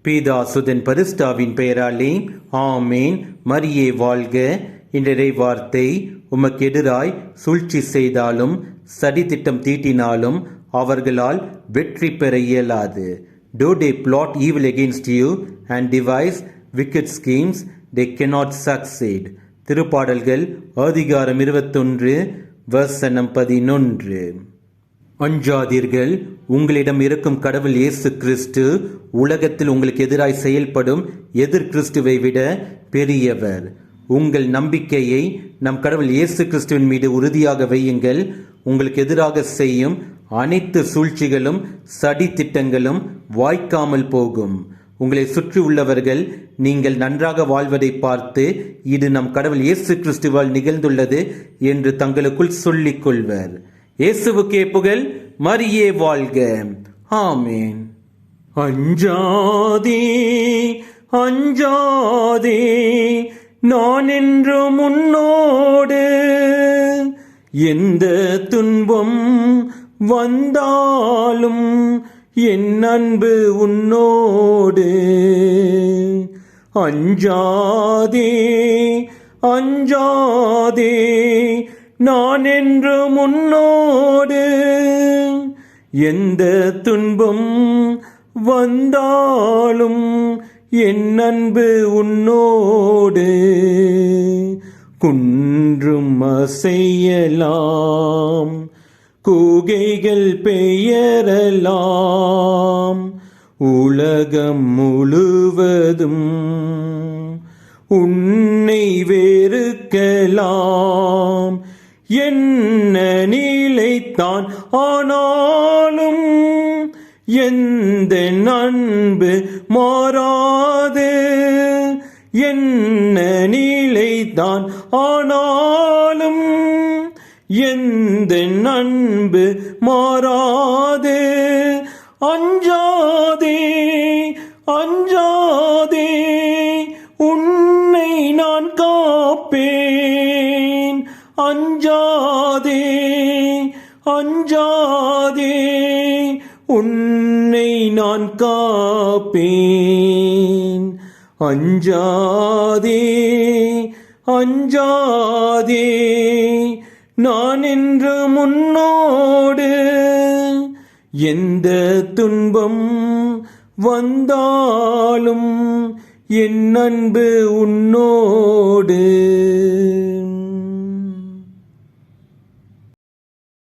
பிதா சுதன் பரிசுத்தாவின் பெயராலே ஆமேன். மரியே வாழ்க. இன்றைய வார்த்தை, உமக்கு எதிராய் சூழ்ச்சி செய்தாலும் சதித்திட்டம் தீட்டினாலும் அவர்களால் வெற்றி பெற இயலாது. Do they plot evil against you and devise wicked schemes, they cannot succeed. திருப்பாடல்கள் அதிகாரம் 21 வசனம் 11. அஞ்சாதீர்கள், உங்களிடம் இருக்கும் கடவுள் இயேசு கிறிஸ்து உலகத்தில் உங்களுக்கு எதிராய் செயல்படும் எதிர் கிறிஸ்துவை விட பெரியவர். உங்கள் நம்பிக்கையை நம் கடவுள் இயேசு கிறிஸ்துவின் மீது உறுதியாக வையுங்கள். உங்களுக்கு எதிராக செய்யும் அனைத்து சூழ்ச்சிகளும் சதி திட்டங்களும் வாய்க்காமல் போகும். உங்களை சுற்றி உள்ளவர்கள் நீங்கள் நன்றாக வாழ்வதை பார்த்து இது நம் கடவுள் இயேசு கிறிஸ்துவால் நிகழ்ந்துள்ளது என்று தங்களுக்குள் சொல்லிக் கொள்வர். இயேசுவுக்கே புகழ். மரியே வாழ்க. ஆமேன். அஞ்சாதே அஞ்சாதே, நான் என்றும் உன்னோடு, எந்த துன்பம் வந்தாலும் என் அன்பு உன்னோடு. அஞ்சாதே அஞ்சாதே, நான் என்றும் உன்னோடு, எந்த துன்பம் வந்தாலும் என் அன்பு உன்னோடு. குன்றும் அசையலாம், கூகைகள் பெயரலாம், உலகம் முழுவதும் உன்னை வெறுக்கலாம். என்ன நிலைத்தான் ஆனாலும் எந்த அன்பு மாறாது. என்ன நிலைத்தான் ஆனாலும் எந்த அன்பு மாறாது. அஞ்சாதே அஞ்சாதே, உன்னை நான் காப்பேன். அஞ்சாதே அஞ்சாதே, உன்னை நான் காப்பேன். அஞ்சாதே அஞ்சாதே, நான் என்று முன்னோடு, எந்த துன்பம் வந்தாலும் என் அன்பு உன்னோடு.